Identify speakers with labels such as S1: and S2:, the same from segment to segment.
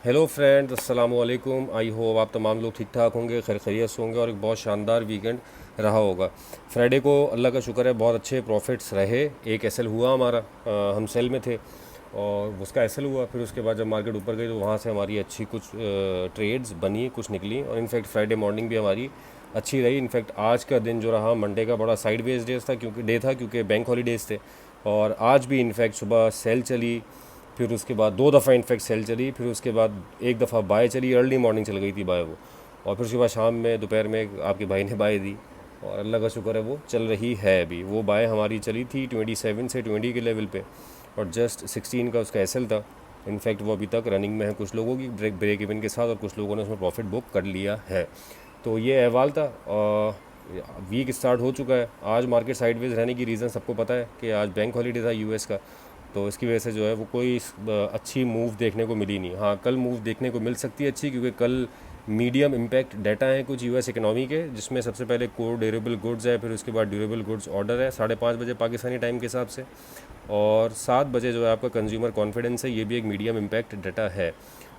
S1: Hello friends, अस्सलाम वालेकुम। I hope आप तमाम लोग ठीक ठाक होंगे, खैर खैरियत से होंगे और एक बहुत शानदार वीकेंड रहा होगा। फ्राइडे को अल्लाह का शुक्र है बहुत अच्छे प्रॉफिट्स रहे। एक एसएल हुआ हमारा, हम सेल में थे और उसका एसएल हुआ। फिर उसके बाद जब मार्केट ऊपर गई तो वहाँ से हमारी अच्छी कुछ ट्रेड्स बनी, कुछ निकली और इनफैक्ट फ्राइडे मॉर्निंग भी हमारी अच्छी रही। इनफैक्ट आज का दिन जो रहा मंडे का बड़ा साइडवेज डे था क्योंकि बैंक हॉलीडेज़ थे। और आज भी इनफैक्ट सुबह सेल चली, फिर उसके बाद दो दफ़ा इनफैक्ट सेल चली, फिर उसके बाद एक दफ़ा बाय चली, अर्ली मॉर्निंग चल गई थी बाय वो। और फिर उसके बाद शाम में दोपहर में आपके भाई ने बाय दी और अल्लाह का शुक्र है वो चल रही है अभी। वो बाय हमारी चली थी 27 से 20 के लेवल पे और जस्ट 16 का उसका एसएल था। इनफैक्ट वो अभी तक रनिंग में है कुछ लोगों की ब्रेक इवन के साथ और कुछ लोगों ने उसमें प्रॉफिट बुक कर लिया है। तो ये अहवाल था। वीक स्टार्ट हो चुका है। आज मार्केट साइडवेज रहने की रीज़न सबको पता है कि आज बैंक हॉलीडे था यूएस का, तो इसकी वजह से जो है वो कोई अच्छी मूव देखने को मिली नहीं। हाँ, कल मूव देखने को मिल सकती है अच्छी, क्योंकि कल मीडियम इम्पैक्ट डाटा हैं कुछ यूएस इकोनॉमी के, जिसमें सबसे पहले कोर ड्यूरेबल गुड्स है, फिर उसके बाद ड्यूरेबल गुड्स ऑर्डर है 5:30 बजे पाकिस्तानी टाइम के हिसाब से, और 7 बजे जो है आपका कंज्यूमर कॉन्फिडेंस है, ये भी एक मीडियम इम्पैक्ट डाटा है।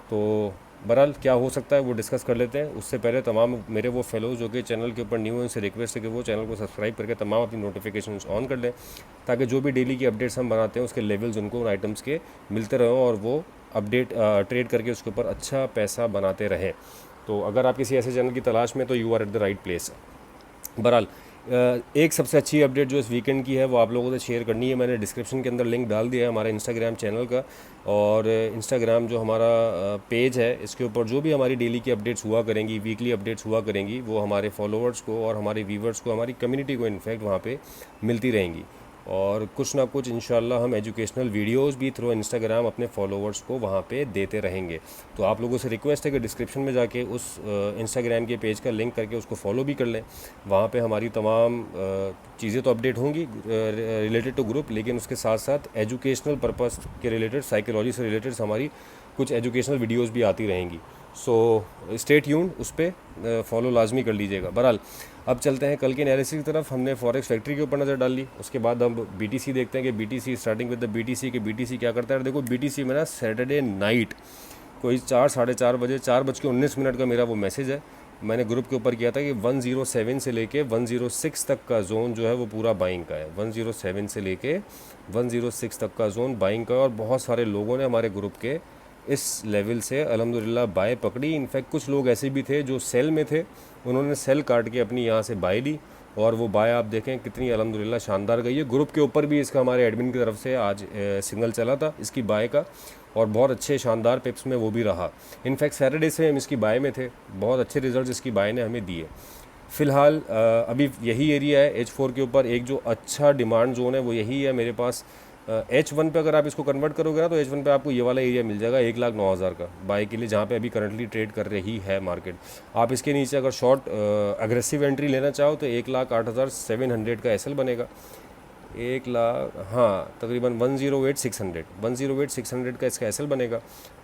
S1: तो बहरहाल क्या हो सकता है वो डिस्कस कर लेते हैं। उससे पहले तमाम मेरे वो फेलोज़ जो कि चैनल के ऊपर न्यू हैं उनसे रिक्वेस्ट है कि वो चैनल को सब्सक्राइब करके तमाम अपनी नोटिफिकेशंस ऑन कर लें, ताकि जो भी डेली की अपडेट्स हम बनाते हैं उसके लेवल्स उनको उन आइटम्स के मिलते रहें और वो अपडेट ट्रेड करके उसके ऊपर अच्छा पैसा बनाते रहें। तो अगर आप किसी ऐसे चैनल की तलाश में तो you are at the right place. बहरहाल एक सबसे अच्छी अपडेट जो इस वीकेंड की है वो आप लोगों से शेयर करनी है। मैंने डिस्क्रिप्शन के अंदर लिंक डाल दिया है हमारे इंस्टाग्राम चैनल का, और इंस्टाग्राम जो हमारा पेज है इसके ऊपर जो भी हमारी डेली की अपडेट्स हुआ करेंगी, वीकली अपडेट्स हुआ करेंगी, वो हमारे फॉलोअर्स को और हमारे व्यूवर्स को, हमारी कम्युनिटी को इनफैक्ट वहाँ पे मिलती रहेंगी। और कुछ ना कुछ इंशाल्लाह हम एजुकेशनल वीडियोस भी थ्रू इंस्टाग्राम अपने फॉलोअर्स को वहाँ पे देते रहेंगे। तो आप लोगों से रिक्वेस्ट है कि डिस्क्रिप्शन में जाके उस इंस्टाग्राम के पेज का लिंक करके उसको फॉलो भी कर लें। वहाँ पे हमारी तमाम चीज़ें तो अपडेट होंगी रिलेटेड टू ग्रुप, लेकिन उसके साथ साथ एजुकेशनल पर्पस के रिलेटेड, साइकोलॉजी से रिलेटेड हमारी कुछ एजुकेशनल वीडियोस भी आती रहेंगी। सो स्टे ट्यून्ड, उस पर फॉलो लाजमी कर लीजिएगा। बहरहाल अब चलते हैं कल के एनालिसिस की तरफ। हमने फॉरेक्स फैक्ट्री के ऊपर नज़र डाल ली, उसके बाद हम बीटीसी देखते हैं कि BTC, starting with the BTC, के बीटीसी क्या करता है। देखो बीटीसी में ना सैटरडे नाइट कोई 4 साढ़े 4 बजे, 4:19 का मेरा वो मैसेज है, मैंने ग्रुप के ऊपर किया था कि 107 से लेके 106 तक का जोन जो है वो पूरा बाइंग का है। 107 से लेके 106 तक का जोन बाइंग का है और बहुत सारे लोगों ने हमारे ग्रुप के इस लेवल से अल्हम्दुलिल्लाह बाय पकड़ी। इनफैक्ट कुछ लोग ऐसे भी थे जो सेल में थे, उन्होंने सेल काट के अपनी यहाँ से बाय ली और वो बाय आप देखें कितनी अल्हम्दुलिल्लाह शानदार गई है। ग्रुप के ऊपर भी इसका हमारे एडमिन की तरफ से आज सिग्नल चला था इसकी बाय का, और बहुत अच्छे शानदार पिप्स में वो भी रहा। इनफैक्ट सैटरडे से हम इसकी बाय में थे, बहुत अच्छे रिजल्ट इसकी बाय ने हमें दिए। फ़िलहाल अभी यही एरिया है H4 के ऊपर, एक जो अच्छा डिमांड जोन है वो यही है मेरे पास। H1 पे अगर आप इसको कन्वर्ट करोगे ना तो H1 पे आपको ये वाला एरिया मिल जाएगा 1,09,000 का बाय के लिए, जहाँ पे अभी करंटली ट्रेड कर रही है मार्केट। आप इसके नीचे अगर शॉर्ट अग्रेसिव एंट्री लेना चाहो तो 1,08,700 का एसएल बनेगा। 1,00,000, हाँ तकरीबन 108,600 का इसका एसएल बनेगा।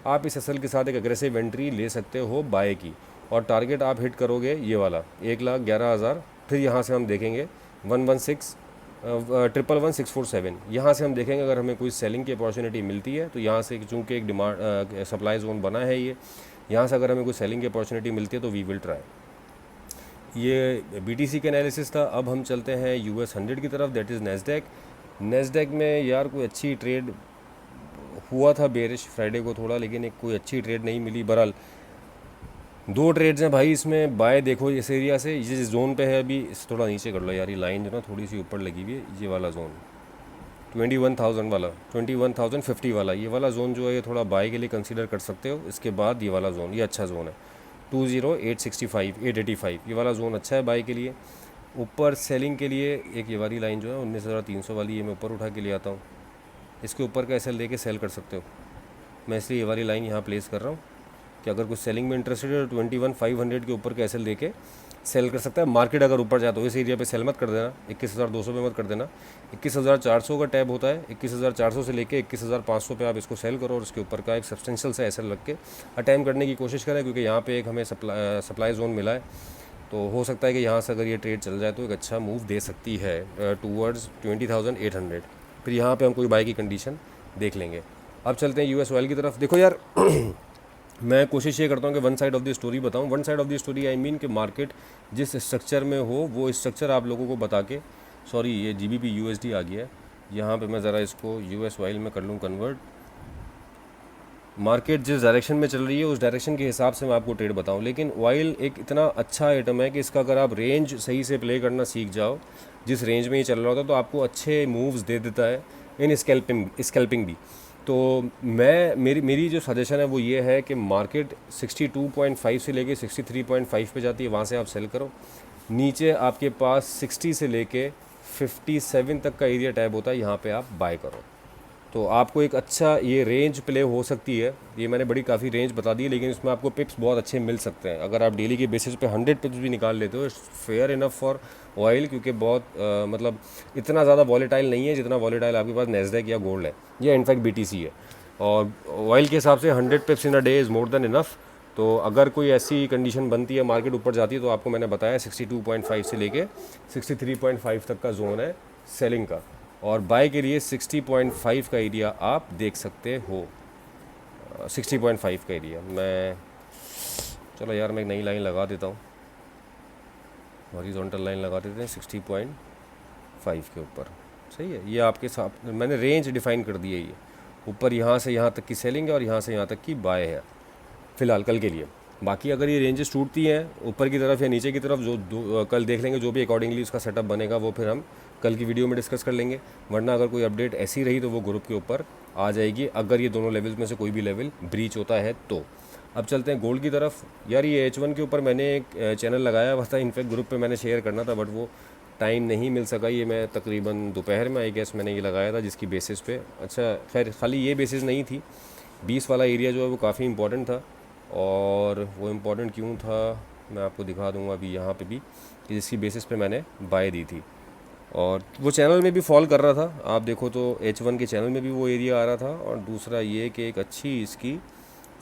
S1: आप इस एसएल के साथ एक अग्रेसिव एंट्री ले सकते हो बाय की, और टारगेट आप हिट करोगे ये वाला 1,11,000। फिर यहाँ से हम देखेंगे 1,11,647, यहाँ से हम देखेंगे अगर हमें कोई सेलिंग की अपॉर्चुनिटी मिलती है तो यहाँ से, चूँकि एक डिमांड सप्लाई जोन बना है ये, यहाँ से अगर हमें कोई सेलिंग की अपॉर्चुनिटी मिलती है तो वी विल ट्राई। ये बीटीसी का एनालिसिस था। अब हम चलते हैं यूएस 100 की तरफ, दैट इज़ नेस्डैक। नेस्डैक में यार कोई अच्छी ट्रेड हुआ था बेरिश फ्राइडे को थोड़ा, लेकिन एक कोई अच्छी ट्रेड नहीं मिली। बहरहाल दो ट्रेड्स हैं भाई इसमें। बाय देखो इस एरिया से, ये जिस जोन पे है अभी, इस थोड़ा नीचे कर लो यार, ये लाइन जो ना थोड़ी सी ऊपर लगी हुई है, ये वाला जोन 21,000 वाला, 21,050 वाला, ये वाला जोन जो है ये थोड़ा बाय के लिए कंसीडर कर सकते हो। इसके बाद ये वाला जोन, ये अच्छा जोन है 20,865, 885, ये वाला जोन अच्छा है बाय के लिए। ऊपर सेलिंग के लिए एक ये वाली लाइन जो है 19,300 वाली, ये मैं ऊपर उठा के ले आता हूँ। इसके ऊपर का एसएल लेके सेल कर सकते हो। मैं इसलिए ये वाली लाइन यहाँ प्लेस कर रहा हूँ कि अगर कुछ सेलिंग में इंटरेस्टेड है तो 21,500 के ऊपर का एसएल लेके सेल कर सकता है। मार्केट अगर ऊपर जाए तो इस एरिया पे सेल मत कर देना, 21,200 पे मत कर देना। 21,400 का टैब होता है, 21,400 से लेके 21,500 पे आप इसको सेल करो और उसके ऊपर का एक सब्सटेंशियल सा एसएल रख के अटैम्प करने की कोशिश करें, क्योंकि यहाँ पे एक हमें सप्लाई जोन मिला है। तो हो सकता है कि यहाँ से अगर ये ट्रेड चल जाए तो एक अच्छा मूव दे सकती है टूवर्ड्स 20,800। फिर यहाँ पे हम कोई बाय की कंडीशन देख लेंगे। अब चलते हैं यूएस ऑयल की तरफ। देखो यार मैं कोशिश ये करता हूँ कि one side of the story बताऊँ। One side of the story I mean कि मार्केट जिस स्ट्रक्चर में हो वो स्ट्रक्चर आप लोगों को बता के, सॉरी ये GBP USD आ गया है, यहाँ पे मैं ज़रा इसको US ऑयल में कर लूँ कन्वर्ट। मार्केट जिस डायरेक्शन में चल रही है उस डायरेक्शन के हिसाब से मैं आपको ट्रेड बताऊं। लेकिन ऑयल एक इतना अच्छा आइटम है कि इसका अगर आप रेंज सही से प्ले करना सीख जाओ, जिस रेंज में ये चल रहा होता है तो आपको अच्छे मूव्स दे देता है इन स्कैल्पिंग भी। तो मैं मेरी जो सजेशन है वो ये है कि मार्केट 62.5 से लेके 63.5 पे जाती है, वहाँ से आप सेल करो। नीचे आपके पास 60 से लेके 57 तक का एरिया टैब होता है, यहाँ पे आप बाय करो। तो आपको एक अच्छा ये रेंज प्ले हो सकती है। ये मैंने बड़ी काफ़ी रेंज बता दी है, लेकिन इसमें आपको पिप्स बहुत अच्छे मिल सकते हैं। अगर आप डेली के बेसिस पे 100 पिप्स भी निकाल लेते हो, फेयर इनफ फॉर ऑयल, क्योंकि बहुत मतलब इतना ज़्यादा वॉलेटाइल नहीं है जितना वॉलेटाइल आपके पास नैस्डैक या गोल्ड है या इनफैक्ट BTC है। और ऑयल के हिसाब से 100 पिप्स इन a day is more than enough. तो अगर कोई ऐसी कंडीशन बनती है, मार्केट ऊपर जाती है, तो आपको मैंने बताया 62.5 से लेके 63.5 तक का जोन है सेलिंग का, और बाय के लिए 60.5 का एरिया आप देख सकते हो। 60.5 का एरिया मैं, चलो यार मैं एक नई लाइन लगा देता हूँ, हॉरिजॉन्टल लाइन लगा देते हैं 60.5 के ऊपर। सही है, ये आपके साथ मैंने रेंज डिफाइन कर दी है। ये ऊपर यहाँ से यहाँ तक की सेलिंग है और यहाँ से यहाँ तक की बाय है फ़िलहाल कल के लिए। बाकी अगर ये रेंजेस टूटती हैं ऊपर की तरफ या नीचे की तरफ, जो कल देख लेंगे, जो भी अकॉर्डिंगली उसका सेटअप बनेगा वो फिर हम कल की वीडियो में डिस्कस कर लेंगे। वरना अगर कोई अपडेट ऐसी रही तो वो ग्रुप के ऊपर आ जाएगी, अगर ये दोनों लेवल्स में से कोई भी लेवल ब्रीच होता है तो। अब चलते हैं गोल्ड की तरफ। यार ये H1 के ऊपर मैंने एक चैनल लगाया हुआ था, इनफैक्ट ग्रुप पे मैंने शेयर करना था बट वो टाइम नहीं मिल सका। ये मैं तकरीबन दोपहर में आई गेस मैंने ये लगाया था, जिसकी बेसिस पे, अच्छा खैर खाली ये बेसिस नहीं थी, 20 वाला एरिया जो है वो काफ़ी इंपॉर्टेंट था। और वो इम्पॉर्टेंट क्यों था मैं आपको दिखा दूंगा अभी यहाँ पे भी, कि जिसकी बेसिस पे मैंने बाय दी थी। और वो चैनल में भी फॉल कर रहा था, आप देखो तो H1 के चैनल में भी वो एरिया आ रहा था। और दूसरा ये कि एक अच्छी इसकी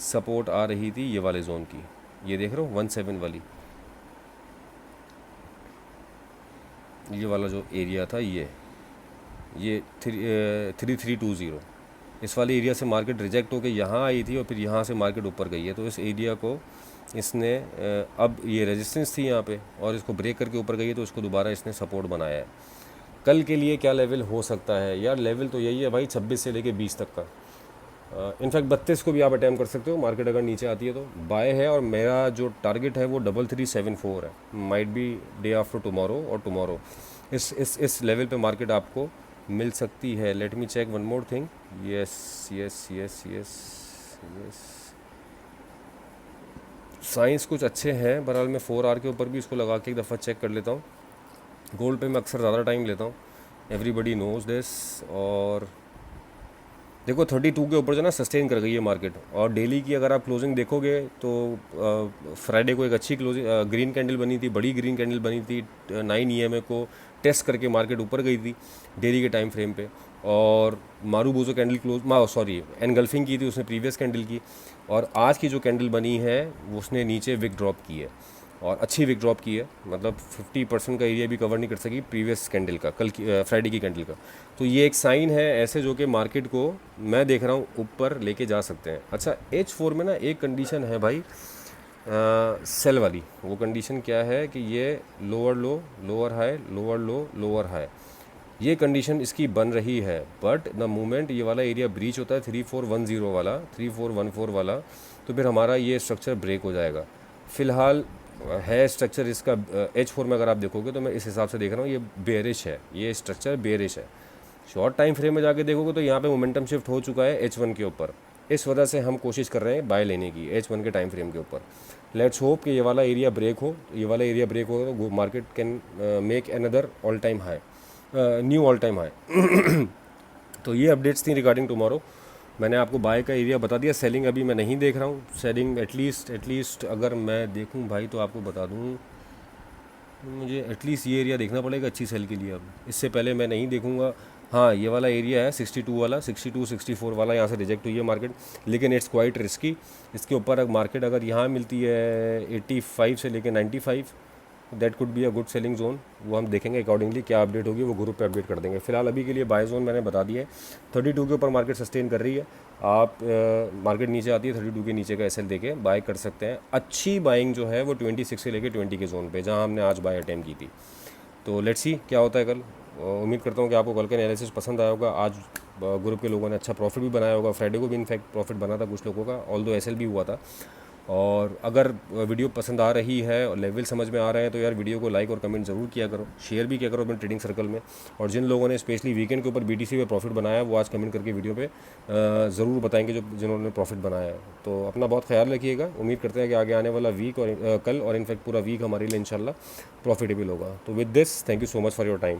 S1: सपोर्ट आ रही थी ये वाले जोन की, ये देख रहे हो 17 वाली, ये वाला जो एरिया था ये 3320, इस वाले एरिया से मार्केट रिजेक्ट होकर यहाँ आई थी और फिर यहाँ से मार्केट ऊपर गई है। तो इस एरिया को इसने अब ये रेजिस्टेंस थी यहाँ पे और इसको ब्रेक करके ऊपर गई है, तो इसको दोबारा इसने सपोर्ट बनाया है। कल के लिए क्या लेवल हो सकता है यार, लेवल तो यही है भाई 26 से लेके 20 तक का, इनफैक्ट 32 को भी आप अटैम्प्ट कर सकते हो। मार्केट अगर नीचे आती है तो बाय है, और मेरा जो टारगेट है वो 3374 है, might be day after tomorrow और टुमारो इस लेवल पे मार्केट आपको मिल सकती है। Let me check one more thing, yes yes yes yes yes, science कुछ अच्छे हैं। बहरहाल मैं 4 आवर के ऊपर भी इसको लगा के एक दफ़ा चेक कर लेता हूँ। गोल्ड पे मैं अक्सर ज़्यादा टाइम लेता हूँ, एवरीबडी नोज दिस। और देखो 32 के ऊपर जो ना सस्टेन कर गई है मार्केट, और डेली की अगर आप क्लोजिंग देखोगे तो फ्राइडे को एक अच्छी क्लोजिंग ग्रीन कैंडल बनी थी, बड़ी ग्रीन कैंडल बनी थी, 9 EMA को टेस्ट करके मार्केट ऊपर गई थी डेली के टाइम फ्रेम पे। और मारूबोजो कैंडल सॉरी एनगल्फिंग की थी उसने प्रीवियस कैंडल की, और आज की जो कैंडल बनी है वो उसने नीचे विक ड्रॉप की है, और अच्छी विक ड्रॉप की है, मतलब 50% का एरिया भी कवर नहीं कर सकी प्रीवियस कैंडल का, कल की फ्राइडे की कैंडल का। तो ये एक साइन है ऐसे जो कि मार्केट को मैं देख रहा हूँ ऊपर लेके जा सकते हैं। अच्छा H4 में ना एक कंडीशन है भाई सेल वाली, वो कंडीशन क्या है कि ये लोअर लो लोअर हाई लोअर लो लोअर हाई, ये कंडीशन इसकी बन रही है। बट द मोमेंट ये वाला एरिया ब्रीच होता है 3410 वाला 3414 वाला, तो फिर हमारा ये स्ट्रक्चर ब्रेक हो जाएगा। फ़िलहाल है स्ट्रक्चर इसका H4 में अगर आप देखोगे तो मैं इस हिसाब से देख रहा हूँ ये बेरिश है, ये स्ट्रक्चर बेरिश है। शॉर्ट टाइम फ्रेम में जाके देखोगे तो यहाँ पे मोमेंटम शिफ्ट हो चुका है H1 के ऊपर, इस वजह से हम कोशिश कर रहे हैं बाय लेने की H1 के टाइम फ्रेम के ऊपर। लेट्स होप कि ये वाला एरिया ब्रेक हो, ये वाला एरिया ब्रेक होगा तो market can make another all time high, knew all time high. तो ये अपडेट्स थी रिगार्डिंग टुमारो। मैंने आपको बाय का एरिया बता दिया, सेलिंग अभी मैं नहीं देख रहा हूँ। सेलिंग एटलीस्ट अगर मैं देखूँ भाई तो आपको बता दूँ, मुझे एटलीस्ट ये एरिया देखना पड़ेगा अच्छी सेल के लिए। अब इससे पहले मैं नहीं देखूँगा। हाँ ये वाला एरिया है 62 वाला, 62 64 वाला, यहाँ से रिजेक्ट हुई है मार्केट, लेकिन इट्स क्वाइट रिस्की। इसके ऊपर मार्केट अगर यहाँ मिलती है 85 से लेकर 95, that could be a good selling zone, वो हम देखेंगे अकॉर्डिंगली क्या अपडेट होगी वो ग्रुप पे अपडेट कर देंगे। फिलहाल अभी के लिए बाय जोन मैंने बता दिया है, 32 के ऊपर मार्केट सस्टेन कर रही है। आप मार्केट नीचे आती है 32 के नीचे का एसएल देके बाय कर सकते हैं। अच्छी बाइंग जो है वो 26 से लेके 20 के जोन पे, जहां हमने आज बाय अटेम्प्ट की थी। तो लेट्स सी क्या होता है कल। उम्मीद करता हूँ कि आपको कल का एनालिसिस पसंद आया होगा। आज ग्रुप के लोगों ने अच्छा प्रॉफिट भी बनाया होगा, फ्राइडे को भी इनफैक्ट प्रॉफिट बना था कुछ लोगों का, ऑल्दो एसएल भी हुआ था। और अगर वीडियो पसंद आ रही है और लेवल समझ में आ रहे हैं तो यार वीडियो को लाइक और कमेंट ज़रूर किया करो, शेयर भी किया करो अपने ट्रेडिंग सर्कल में। और जिन लोगों ने स्पेशली वीकेंड के ऊपर बीटीसी पे प्रॉफिट बनाया है वो आज कमेंट करके वीडियो पे ज़रूर बताएंगे जो जिन्होंने प्रॉफिट बनाया है। तो अपना बहुत ख्याल रखिएगा। उम्मीद करते हैं कि आगे आने वाला वीक और कल और इनफैक्ट पूरा वीक हमारे लिए इंशाल्लाह प्रॉफिटेबल होगा। तो with this thank you so much for your time.